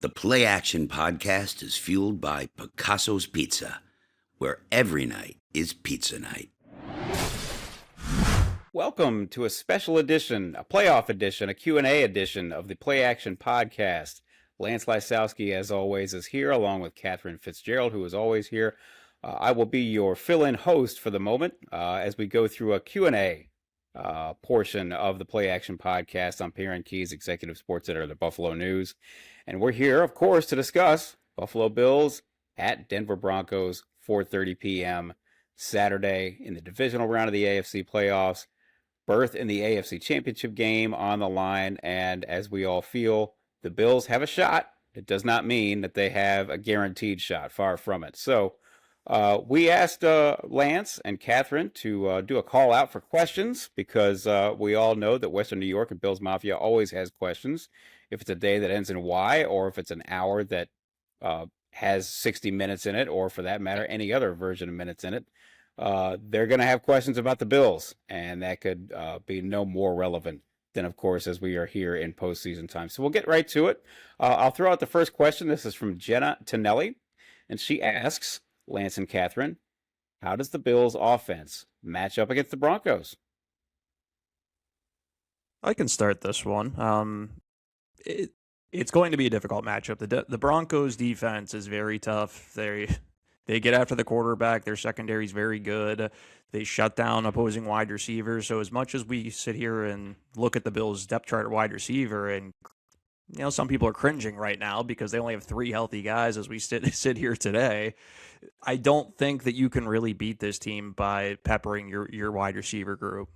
The PlayAction podcast is fueled by Picasso's Pizza, where every night is pizza night. Welcome to a special edition, a playoff edition, a Q&A edition of the PlayAction podcast. Lance Lysowski, as always, is here, along with Katherine Fitzgerald, who is always here. I will be your fill-in host for the moment as we go through a Q&A portion of the PlayAction podcast. I'm Perryn Keys, Executive Sports Editor of the Buffalo News. And we're here, of course, to discuss Buffalo Bills at Denver Broncos, 4:30 p.m. Saturday in the divisional round of the AFC playoffs. Berth in the AFC Championship game on the line, and as we all feel, the Bills have a shot. It does not mean that they have a guaranteed shot, far from it. So we asked Lance and Katherine to do a call out for questions because we all know that Western New York and Bills Mafia always has questions. If it's a day that ends in Y, or if it's an hour that has 60 minutes in it, or for that matter, any other version of minutes in it, they're going to have questions about the Bills, and that could be no more relevant than, of course, as we are here in postseason time. So we'll get right to it. I'll throw out the first question. This is from Jenna Tonelli, and she asks, Lance and Katherine, how does the Bills' offense match up against the Broncos? I can start this one. It's going to be a difficult matchup. The Broncos' defense is very tough. They get after the quarterback. Their secondary is very good. They shut down opposing wide receivers. So as much as we sit here and look at the Bills' depth chart at wide receiver, and some people are cringing right now because they only have 3 healthy guys as we sit here today, I don't think that you can really beat this team by peppering your wide receiver group.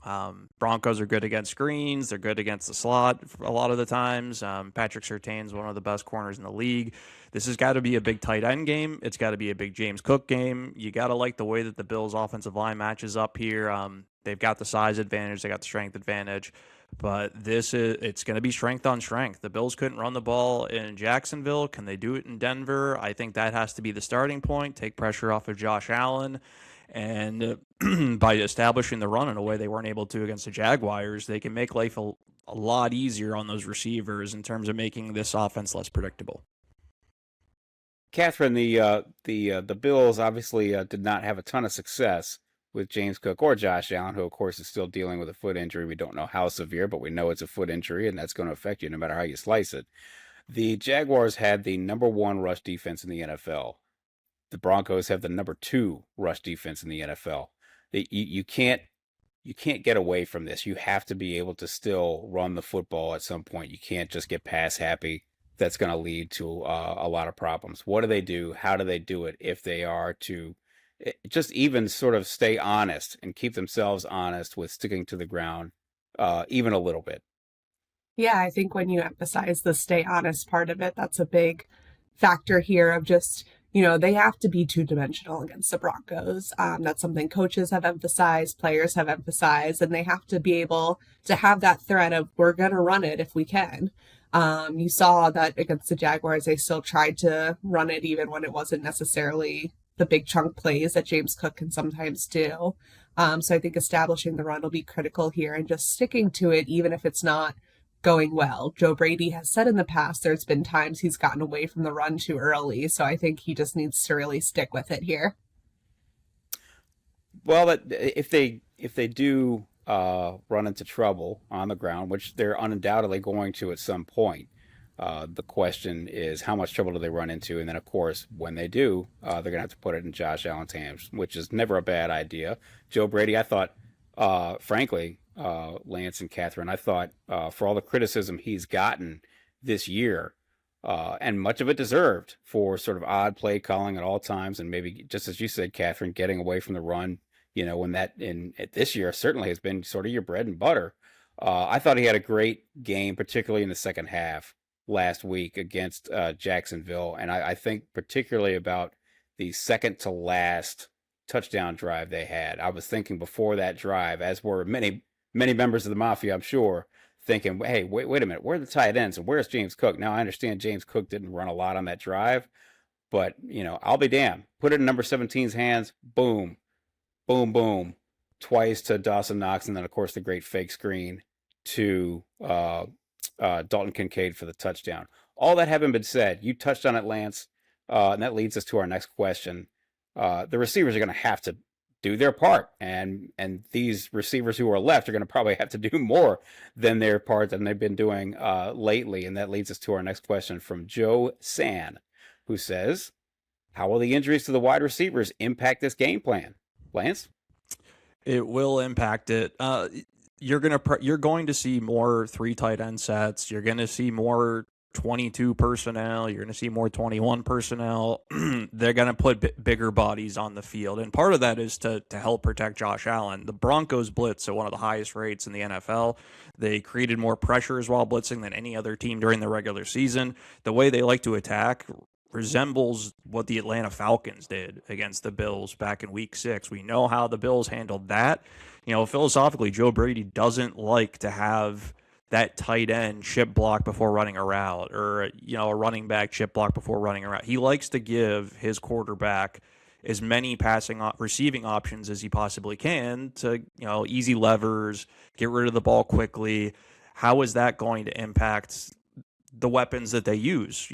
Broncos are good against screens. They're good against the slot a lot of the times. Patrick Surtain's one of the best corners in the league. This has got to be a big tight end game. It's got to be a big James Cook game. You got to like the way that the Bills' offensive line matches up here. They've got the size advantage. They got the strength advantage. But it's going to be strength on strength. The Bills couldn't run the ball in Jacksonville. Can they do it in Denver? I think that has to be the starting point. Take pressure off of Josh Allen. And by establishing the run in a way they weren't able to against the Jaguars, they can make life a lot easier on those receivers in terms of making this offense less predictable. Katherine, the Bills obviously did not have a ton of success with James Cook or Josh Allen, who, of course, is still dealing with a foot injury. We don't know how severe, but we know it's a foot injury, and that's going to affect you no matter how you slice it. The Jaguars had the number 1 rush defense in the NFL. The Broncos have the number 2 rush defense in the NFL. You can't get away from this. You have to be able to still run the football at some point. You can't just get pass happy. That's going to lead to a lot of problems. What do they do? How do they do it if they are to just even sort of stay honest and keep themselves honest with sticking to the ground even a little bit? Yeah, I think when you emphasize the stay honest part of it, that's a big factor here of just, they have to be two-dimensional against the Broncos. That's something coaches have emphasized, players have emphasized, and they have to be able to have that threat of, we're going to run it if we can. You saw that against the Jaguars, they still tried to run it even when it wasn't necessarily the big chunk plays that James Cook can sometimes do. So I think establishing the run will be critical here and just sticking to it, even if it's not going well. Joe Brady has said in the past there's been times he's gotten away from the run too early. So I think he just needs to really stick with it here. Well, if they do run into trouble on the ground, which they're undoubtedly going to at some point, the question is, how much trouble do they run into? And then, of course, when they do, they're going to have to put it in Josh Allen's hands, which is never a bad idea. Joe Brady, I thought, frankly, Lance and Katherine, I thought for all the criticism he's gotten this year, and much of it deserved for sort of odd play calling at all times, and maybe, just as you said, Katherine, getting away from the run, when that in this year certainly has been sort of your bread and butter. I thought he had a great game, particularly in the second half last week against Jacksonville. And I think particularly about the second to last touchdown drive they had. I was thinking before that drive, as were many members of the Mafia, I'm sure, thinking, hey, wait a minute, where are the tight ends and where's James Cook? Now, I understand James Cook didn't run a lot on that drive, but, I'll be damned. Put it in number 17's hands, boom, boom, boom, twice to Dawson Knox, and then, of course, the great fake screen to Dalton Kincaid for the touchdown. all that having been said, you touched on it, Lance, and that leads us to our next question. The receivers are going to have to do their part, and these receivers who are left are going to probably have to do more than their part than they've been doing lately. And that leads us to our next question from Joe San, who says, how will the injuries to the wide receivers impact this game plan? Lance? It will impact it. You're going to see more 3 tight end sets. You're going to see more 22 personnel. You're going to see more 21 personnel. They're going to put bigger bodies on the field. And part of that is to help protect Josh Allen. The Broncos blitz at one of the highest rates in the NFL. They created more pressures while blitzing than any other team during the regular season. The way they like to attack resembles what the Atlanta Falcons did against the Bills back in week 6. We know how the Bills handled that. Philosophically, Joe Brady doesn't like to have that tight end chip block before running a route, or a running back chip block before running a route. He likes to give his quarterback as many receiving options as he possibly can to, easy levers, get rid of the ball quickly. How is that going to impact the weapons that they use?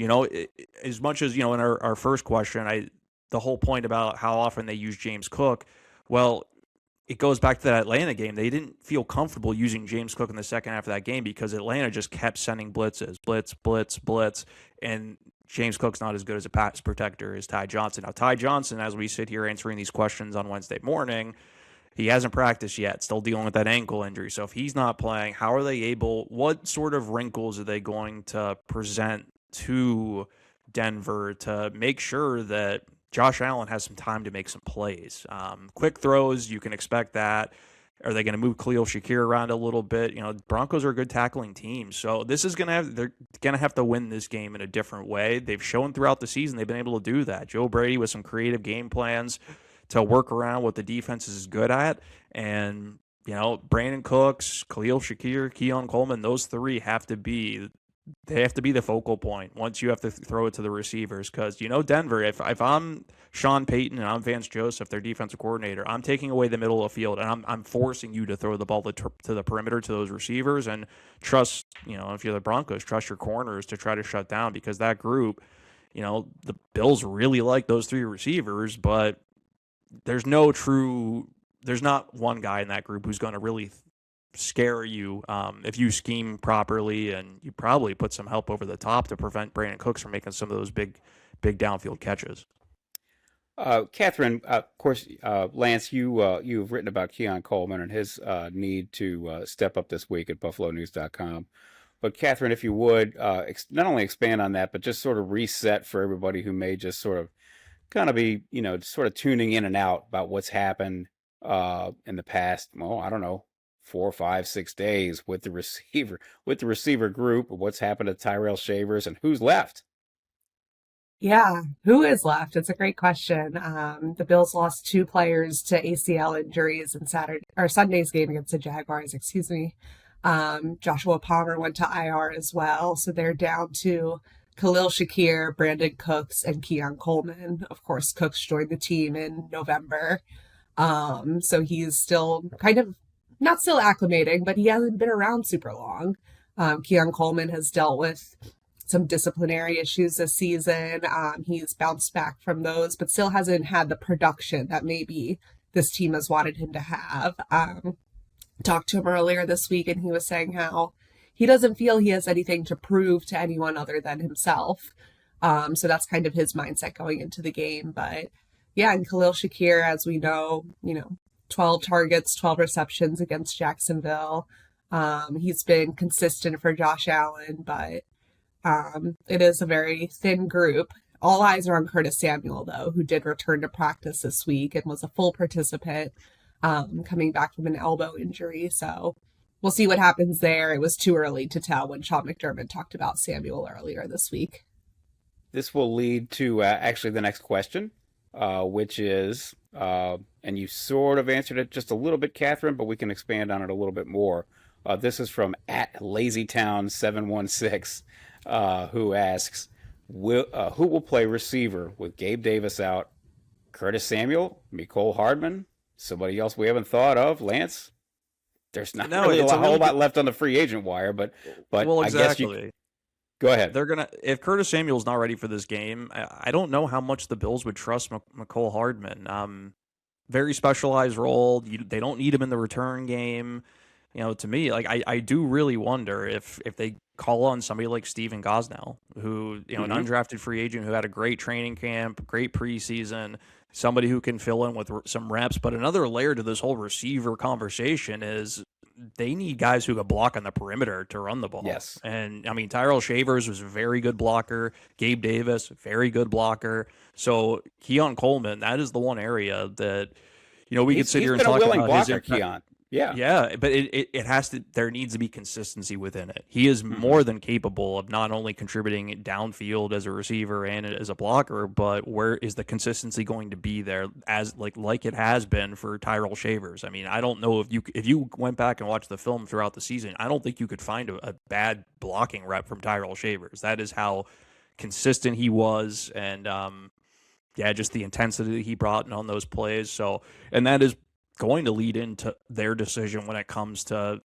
As much as, in our first question, the whole point about how often they use James Cook, well, it goes back to that Atlanta game. They didn't feel comfortable using James Cook in the second half of that game because Atlanta just kept sending blitzes, blitz, and James Cook's not as good as a pass protector as Ty Johnson. Now, Ty Johnson, as we sit here answering these questions on Wednesday morning, he hasn't practiced yet, still dealing with that ankle injury. So if he's not playing, how are they what sort of wrinkles are they going to present to Denver to make sure that Josh Allen has some time to make some plays? Quick throws, you can expect that. Are they going to move Khalil Shakir around a little bit? Broncos are a good tackling team. So they're going to have to win this game in a different way. They've shown throughout the season they've been able to do that. Joe Brady with some creative game plans to work around what the defense is good at. And, Brandon Cooks, Khalil Shakir, Keon Coleman, those 3 have to be the focal point once you have to throw it to the receivers. Because, Denver, if I'm Sean Payton and I'm Vance Joseph, their defensive coordinator, I'm taking away the middle of the field and I'm forcing you to throw the ball to the perimeter to those receivers, and trust, if you're the Broncos, trust your corners to try to shut down, because that group, the Bills really like those 3 receivers, but there's not one guy in that group who's going to really scare you if you scheme properly, and you probably put some help over the top to prevent Brandon Cooks from making some of those big downfield catches. Katherine, of course, Lance, you've written about Keon Coleman and his need to step up this week at BuffaloNews.com. But Katherine, if you would, not only expand on that, but just sort of reset for everybody who may just sort of kind of be, sort of tuning in and out about what's happened in the past, well, I don't know, 4, 5, 6 days with the receiver group, what's happened to Tyrell Shavers, and who's left. Yeah, who is left? It's a great question. The Bills lost 2 players to ACL injuries in Sunday's game against the Jaguars, Joshua Palmer went to IR as well. So they're down to Khalil Shakir, Brandon Cooks, and Keon Coleman. Of course, Cooks joined the team in November. So he's still kind of not still acclimating, but he hasn't been around super long. Keon Coleman has dealt with some disciplinary issues this season. He's bounced back from those, but still hasn't had the production that maybe this team has wanted him to have. Talked to him earlier this week, and he was saying how he doesn't feel he has anything to prove to anyone other than himself. So that's kind of his mindset going into the game. But yeah, and Khalil Shakir, as we know, 12 targets, 12 receptions against Jacksonville. He's been consistent for Josh Allen, but it is a very thin group. All eyes are on Curtis Samuel, though, who did return to practice this week and was a full participant coming back from an elbow injury. So we'll see what happens there. It was too early to tell when Sean McDermott talked about Samuel earlier this week. This will lead to actually the next question, which is, and you sort of answered it just a little bit, Katherine, but we can expand on it a little bit more. This is from @LazyTown716, who asks, who will play receiver with Gabe Davis out? Curtis Samuel, Mecole Hardman, somebody else we haven't thought of? Lance? There's not really a whole lot left on the free agent wire, but well, exactly. Go ahead. If Curtis Samuel's not ready for this game, I don't know how much the Bills would trust McCole Hardman. Very specialized role. They don't need him in the return game. To me, like I do really wonder if they call on somebody like Steven Gosnell, who, an undrafted free agent who had a great training camp, great preseason, somebody who can fill in with some reps. But another layer to this whole receiver conversation is they need guys who can block on the perimeter to run the ball. Yes. And I mean, Tyrell Shavers was a very good blocker. Gabe Davis, very good blocker. So Keon Coleman, that is the one area that, we could sit here and talk about his impact. Keon. Yeah. Yeah, but it has to, there needs to be consistency within it. He is more than capable of not only contributing downfield as a receiver and as a blocker, but where is the consistency going to be there as like it has been for Tyrell Shavers? I mean, I don't know if you went back and watched the film throughout the season, I don't think you could find a bad blocking rep from Tyrell Shavers. That is how consistent he was, and just the intensity that he brought in on those plays. So, and that is going to lead into their decision when it comes to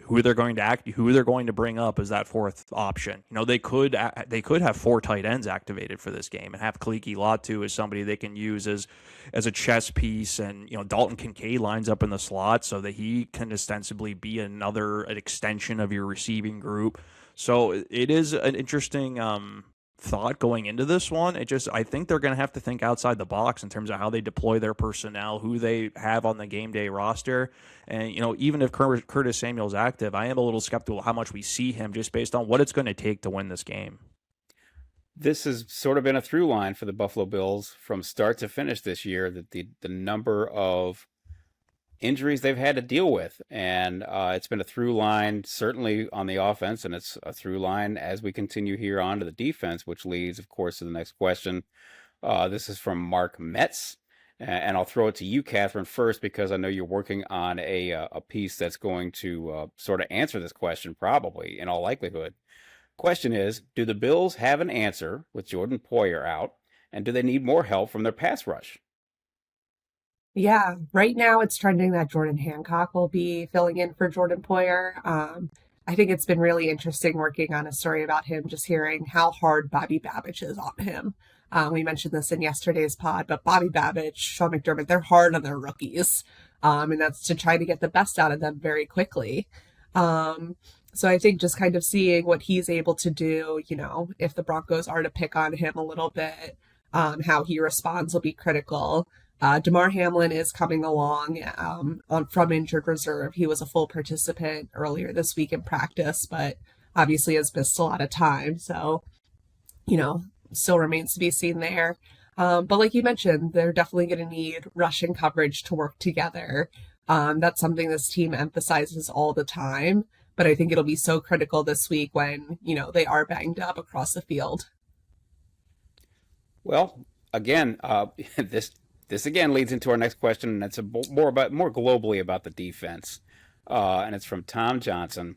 who they're going to bring up as that fourth option. They could have 4 tight ends activated for this game and have Kaliki Latu as somebody they can use as a chess piece, and Dalton Kincaid lines up in the slot so that he can ostensibly be an extension of your receiving group. So it is an interesting thought going into this one. I think they're going to have to think outside the box in terms of how they deploy their personnel, who they have on the game day roster. And, even if Curtis Samuel's active, I am a little skeptical how much we see him just based on what it's going to take to win this game. This has sort of been a through line for the Buffalo Bills from start to finish this year, that the number of injuries they've had to deal with. And it's been a through line, certainly on the offense, and it's a through line as we continue here on to the defense, which leads, of course, to the next question. This is from Mark Metz, and I'll throw it to you, Katherine, first, because I know you're working on a piece that's going to sort of answer this question, probably, in all likelihood. Question is, do the Bills have an answer with Jordan Poyer out, and do they need more help from their pass rush? Yeah, right now it's trending that Jordan Hancock will be filling in for Jordan Poyer. I think it's been really interesting working on a story about him, just hearing how hard Bobby Babich is on him. We mentioned this in yesterday's pod, but Bobby Babich, Sean McDermott, they're hard on their rookies. And that's to try to get the best out of them very quickly. So I think just kind of seeing what he's able to do, if the Broncos are to pick on him a little bit, how he responds will be critical. Damar Hamlin is coming along from injured reserve. He was a full participant earlier this week in practice, but obviously has missed a lot of time. So, still remains to be seen there. But like you mentioned, they're definitely going to need rushing coverage to work together. That's something this team emphasizes all the time. But I think it'll be so critical this week when, they are banged up across the field. Well, again, This again leads into our next question, and it's more globally about the defense. And it's from Tom Johnson,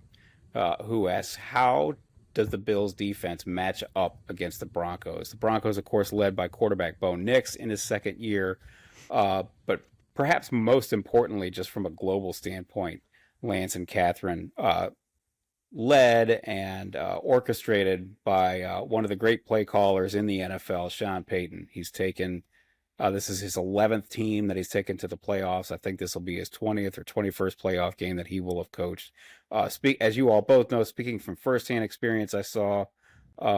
who asks, how does the Bills defense match up against the Broncos? The Broncos, of course, led by quarterback Bo Nix in his second year. But perhaps most importantly, just from a global standpoint, Lance and Katherine, led and orchestrated by one of the great play callers in the NFL, Sean Payton. He's taken... this is his 11th team that he's taken to the playoffs. I think this will be his 20th or 21st playoff game that he will have coached. As you all both know, speaking from firsthand experience, I saw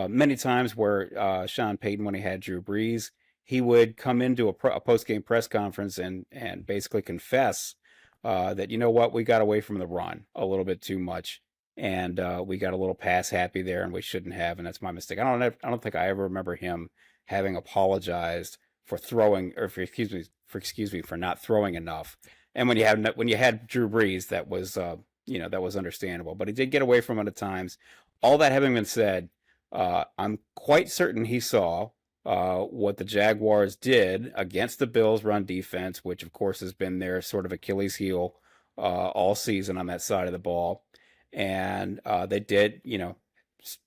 many times where Sean Payton, when he had Drew Brees, he would come into a post-game press conference and basically confess that, we got away from the run a little bit too much. And we got a little pass happy there, and we shouldn't have, and that's my mistake. I don't think I ever remember him having apologized for throwing, or for not throwing enough. And when you had Drew Brees, that was that was understandable. But he did get away from it at times. All that having been said, I'm quite certain he saw what the Jaguars did against the Bills' run defense, which of course has been their sort of Achilles heel all season on that side of the ball. And they did,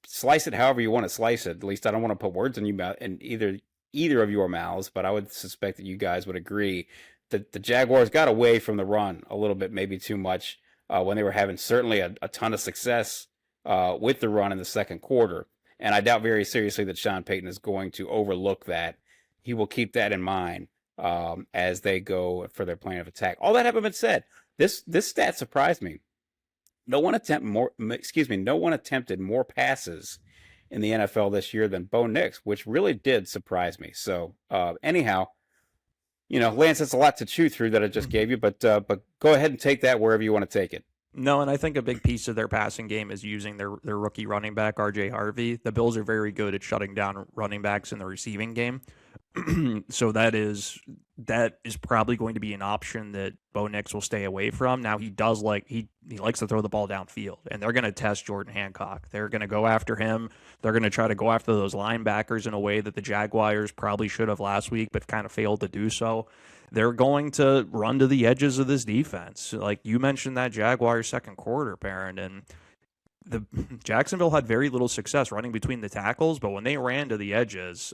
slice it however you want to slice it. At least I don't want to put words in your mouth, in either of your mouths, but I would suspect that you guys would agree that the Jaguars got away from the run a little bit, maybe too much, when they were having certainly a ton of success with the run in the second quarter. And I doubt very seriously that Sean Payton is going to overlook that. He will keep that in mind as they go for their plan of attack. All that having been said, this stat surprised me. No one attempted more passes in the NFL this year than Bo Nix, which really did surprise me. So anyhow, Lance, that's a lot to chew through that I just gave you, but go ahead and take that wherever you want to take it. No, and I think a big piece of their passing game is using their rookie running back, R.J. Harvey. The Bills are very good at shutting down running backs in the receiving game. So that is probably going to be an option that Bo Nix will stay away from. Now he likes to throw the ball downfield, and they're going to test Jordan Hancock. They're going to go after him. They're going to try to go after those linebackers in a way that the Jaguars probably should have last week, but kind of failed to do so. They're going to run to the edges of this defense. Like you mentioned that Jaguars second quarter, Perryn, and the Jacksonville had very little success running between the tackles, but when they ran to the edges,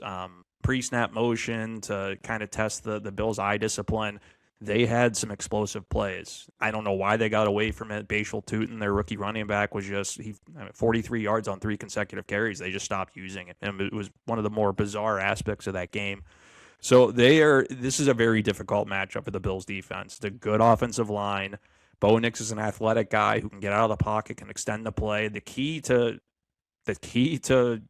pre-snap motion to kind of test the Bills' eye discipline, they had some explosive plays. I don't know why they got away from it. Bashal Tutin, their rookie running back, was 43 yards on 3 consecutive carries. They just stopped using it, and it was one of the more bizarre aspects of that game. So this is a very difficult matchup for the Bills' defense. The good offensive line. Bo Nix is an athletic guy who can get out of the pocket, can extend the play. The key to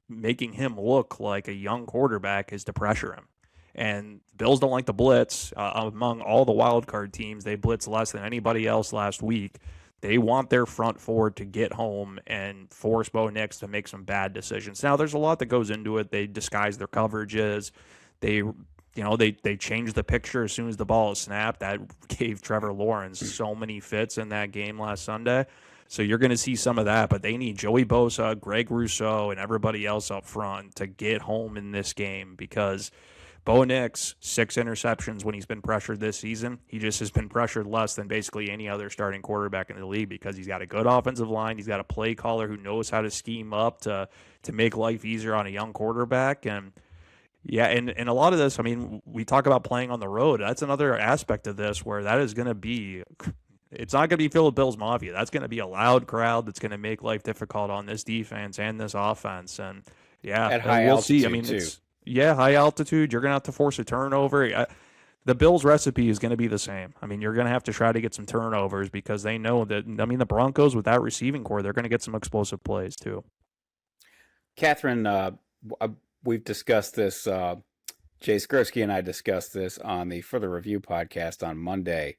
making him look like a young quarterback is to pressure him. And Bills don't like to blitz. Among all the wild card teams, they blitz less than anybody else last week. They want their front four to get home and force Bo Nix to make some bad decisions. Now, there's a lot that goes into it. They disguise their coverages. They changed the picture as soon as the ball is snapped. That gave Trevor Lawrence so many fits in that game last Sunday. So you're going to see some of that, but they need Joey Bosa, Greg Rousseau, and everybody else up front to get home in this game because Bo Nix, 6 interceptions when he's been pressured this season. He just has been pressured less than basically any other starting quarterback in the league because he's got a good offensive line. He's got a play caller who knows how to scheme up to make life easier on a young quarterback. And yeah, and a lot of this, I mean, we talk about playing on the road. That's another aspect of this where that is going to be – it's not going to be filled with Bills Mafia. That's going to be a loud crowd that's going to make life difficult on this defense and this offense. And, yeah, at high we'll altitude see. I mean, too. High altitude. You're going to have to force a turnover. The Bills' recipe is going to be the same. I mean, you're going to have to try to get some turnovers because they know that, I mean, the Broncos with that receiving core, they're going to get some explosive plays too. Katheryn, we've discussed this. Jay Skursky and I discussed this on the Further Review podcast on Monday.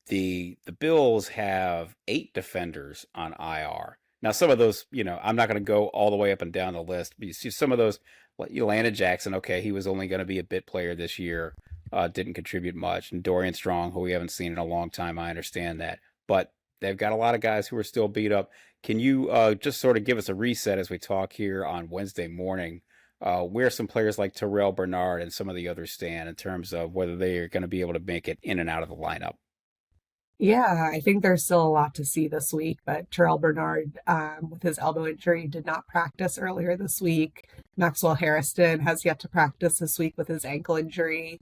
The Bills have 8 defenders on IR. Now, some of those, I'm not going to go all the way up and down the list. But you see some of those, Landon Jackson, okay, he was only going to be a bit player this year, didn't contribute much. And Dorian Strong, who we haven't seen in a long time, I understand that. But they've got a lot of guys who are still beat up. Can you just sort of give us a reset as we talk here on Wednesday morning, where some players like Terrell Bernard and some of the others stand in terms of whether they are going to be able to make it in and out of the lineup? Yeah, I think there's still a lot to see this week, but Terrell Bernard, with his elbow injury, did not practice earlier this week. Maxwell Harrison has yet to practice this week with his ankle injury.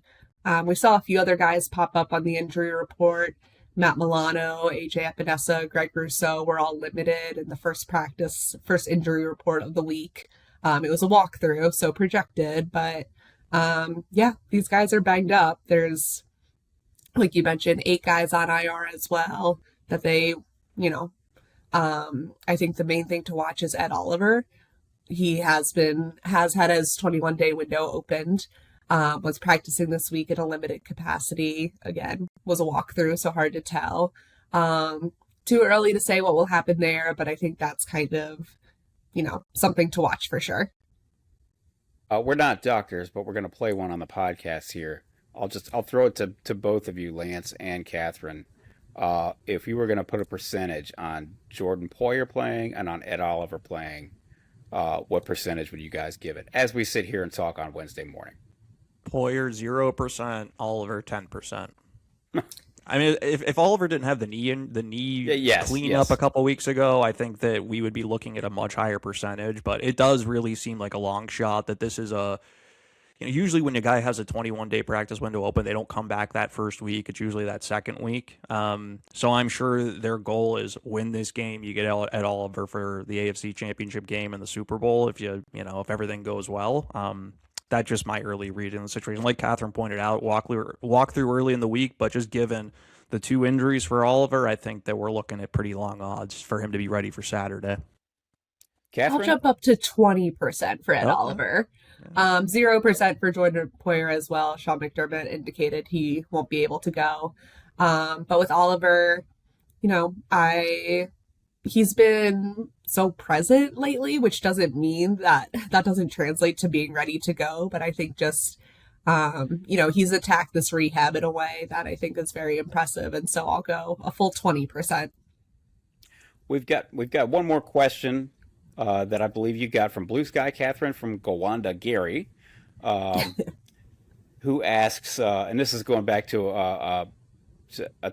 We saw a few other guys pop up on the injury report. Matt Milano, AJ Epinesa, Greg Rousseau were all limited in the first injury report of the week. It was a walkthrough, so projected, but these guys are banged up. There's, like you mentioned, 8 guys on IR as well that they, I think the main thing to watch is Ed Oliver. He has had his 21-day window opened, was practicing this week in a limited capacity. Again, was a walkthrough, so hard to tell. Too early to say what will happen there, but I think that's kind of, something to watch for sure. We're not doctors, but we're going to play one on the podcast here. I'll throw it to both of you, Lance and Katheryn. If you were going to put a percentage on Jordan Poyer playing and on Ed Oliver playing, what percentage would you guys give it as we sit here and talk on Wednesday morning? Poyer 0%, Oliver 10%. I mean, if Oliver didn't have the knee cleanup a couple weeks ago, I think that we would be looking at a much higher percentage. But it does really seem like a long shot that this is usually when a guy has a 21-day practice window open, they don't come back that first week. It's usually that second week. So I'm sure their goal is win this game. You get at Oliver for the AFC Championship game and the Super Bowl if everything goes well. That's just my early read in the situation. Like Catherine pointed out, walk through early in the week, but just given the 2 injuries for Oliver, I think that we're looking at pretty long odds for him to be ready for Saturday. Catherine? I'll jump up to 20% for Ed Oliver. 0% for Jordan Poyer as well. Sean McDermott indicated he won't be able to go. But with Oliver, he's been so present lately, which doesn't mean that doesn't translate to being ready to go. But I think just, he's attacked this rehab in a way that I think is very impressive. And so I'll go a full 20%. We've got one more question that I believe you got from Blue Sky, Catherine, from Gowanda Gary, who asks, and this is going back to a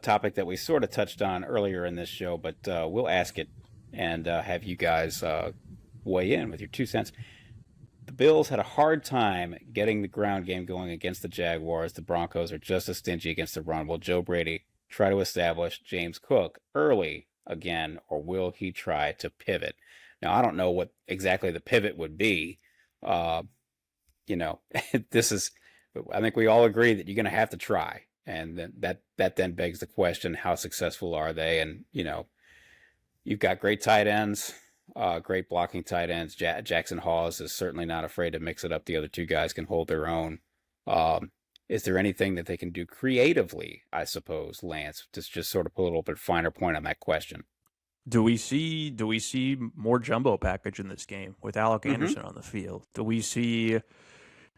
topic that we sort of touched on earlier in this show, but we'll ask it and have you guys weigh in with your 2 cents. The Bills had a hard time getting the ground game going against the Jaguars. The Broncos are just as stingy against the run. Will Joe Brady try to establish James Cook early again, or will he try to pivot? Now, I don't know what exactly the pivot would be. This is, I think we all agree that you're going to have to try. And that then begs the question, how successful are they? And, you've got great tight ends, great blocking tight ends. Jackson Hawes is certainly not afraid to mix it up. The other 2 guys can hold their own. Is there anything that they can do creatively, I suppose, Lance, to just sort of put a little bit finer point on that question? Do we see more jumbo package in this game with Alec Anderson on the field? Do we see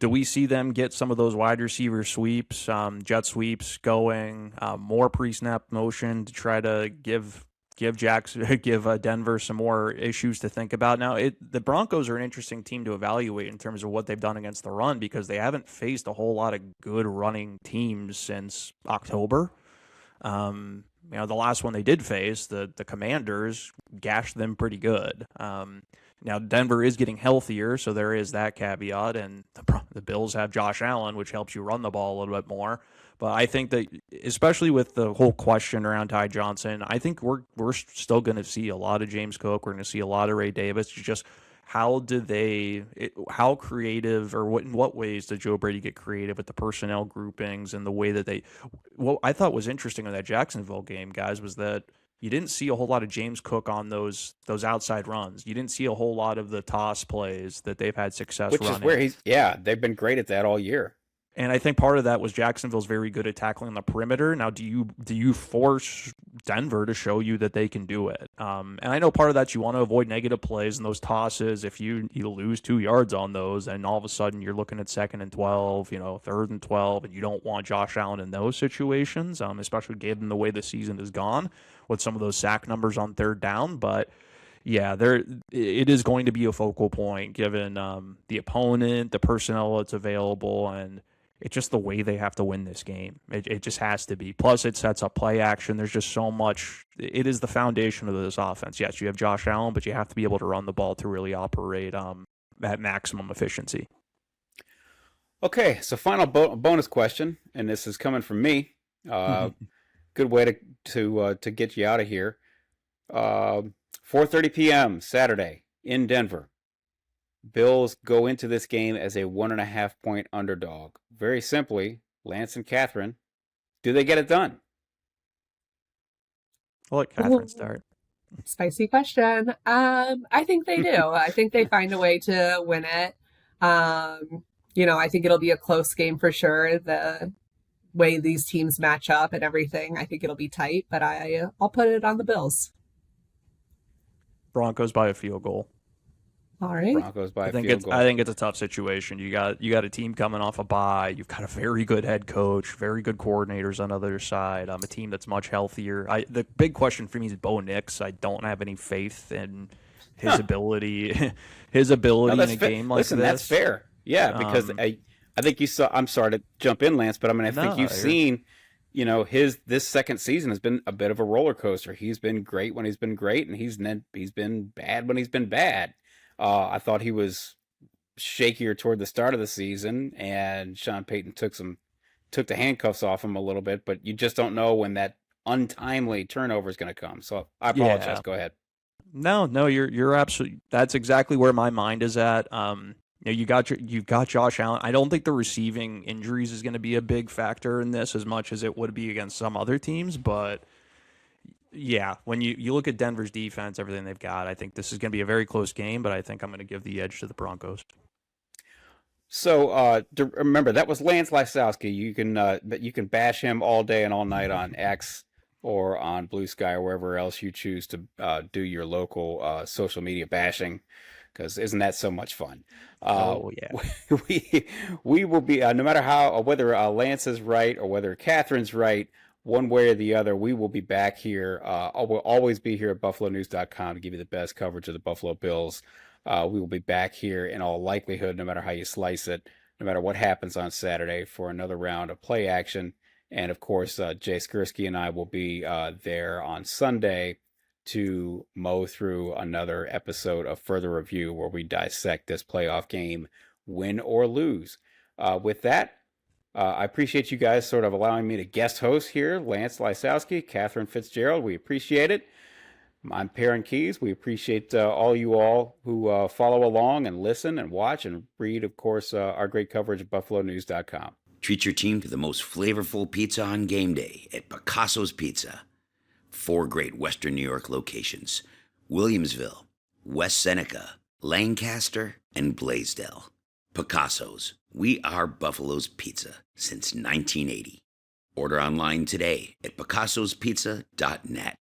them get some of those wide receiver sweeps, jet sweeps going, more pre-snap motion to try to give Denver some more issues to think about? Now, the Broncos are an interesting team to evaluate in terms of what they've done against the run, because they haven't faced a whole lot of good running teams since October. The last one they did face, the Commanders, gashed them pretty good. Now, Denver is getting healthier, so there is that caveat, and the Bills have Josh Allen, which helps you run the ball a little bit more. But I think that, especially with the whole question around Ty Johnson, I think we're still going to see a lot of James Cook. We're going to see a lot of Ray Davis. It's just how creative, or in what ways did Joe Brady get creative with the personnel groupings and the way that what I thought was interesting in that Jacksonville game, guys, was that you didn't see a whole lot of James Cook on those outside runs. You didn't see a whole lot of the toss plays that they've had success running. Which is where they've been great at that all year. And I think part of that was Jacksonville's very good at tackling the perimeter. Now, do you force Denver to show you that they can do it? And I know part of that, you want to avoid negative plays and those tosses. If you lose 2 yards on those, and all of a sudden you're looking at 2nd and 12, 3rd and 12, and you don't want Josh Allen in those situations, especially given the way the season has gone with some of those sack numbers on 3rd down. But yeah, it is going to be a focal point given the opponent, the personnel that's available, and it's just the way they have to win this game. It just has to be. Plus, it sets up play action. There's just so much. It is the foundation of this offense. Yes, you have Josh Allen, but you have to be able to run the ball to really operate at maximum efficiency. Okay, so final bonus question, and this is coming from me. Good way to get you out of here. 4:30 p.m. Saturday in Denver. Bills go into this game as a 1.5 point underdog. Very simply, Lance and Catherine, do they get it done? I'll let Catherine start. Spicy question. I think they do. I think they find a way to win it. I think it'll be a close game for sure. The way these teams match up and everything, I think it'll be tight, but I'll put it on the Bills. Broncos by a field goal. All right. Broncos by a field goal. I think it's a tough situation. You got a team coming off a bye. You've got a very good head coach, very good coordinators on the other side. A team that's much healthier. The big question for me is Bo Nix. I don't have any faith in his ability. His ability in a game like this. Listen, that's fair. Yeah, because I think you saw. I'm sorry to jump in, Lance, but I think you've seen. This second season has been a bit of a roller coaster. He's been great when he's been great, and he's been bad when he's been bad. I thought he was shakier toward the start of the season, and Sean Payton took the handcuffs off him a little bit, but you just don't know when that untimely turnover is going to come. So I apologize. Yeah. Go ahead. No, you're absolutely. That's exactly where my mind is at. You've got Josh Allen. I don't think the receiving injuries is going to be a big factor in this as much as it would be against some other teams. But yeah, when you look at Denver's defense, everything they've got, I think this is going to be a very close game. But I think I'm going to give the edge to the Broncos. So remember, that was Lance Lysowski. You can bash him all day and all night on X or on Blue Sky or wherever else you choose to do your local social media bashing, because isn't that so much fun? Oh yeah, we will be no matter how whether Lance is right or whether Catherine's right, one way or the other, we will be back here. We'll always be here at BuffaloNews.com to give you the best coverage of the Buffalo Bills. We will be back here in all likelihood, no matter how you slice it, no matter what happens on Saturday, for another round of play action. And of course, Jay Skursky and I will be there on Sunday to mow through another episode of Further Review, where we dissect this playoff game, win or lose. With that, I appreciate you guys sort of allowing me to guest host here. Lance Lysowski, Katherine Fitzgerald, we appreciate it. I'm Perryn Keys. We appreciate all who follow along and listen and watch and read, of course, our great coverage at BuffaloNews.com. Treat your team to the most flavorful pizza on game day at Picasso's Pizza. 4 great Western New York locations: Williamsville, West Seneca, Lancaster, and Blaisdell. Picasso's. We are Buffalo's Pizza since 1980. Order online today at picassospizza.net.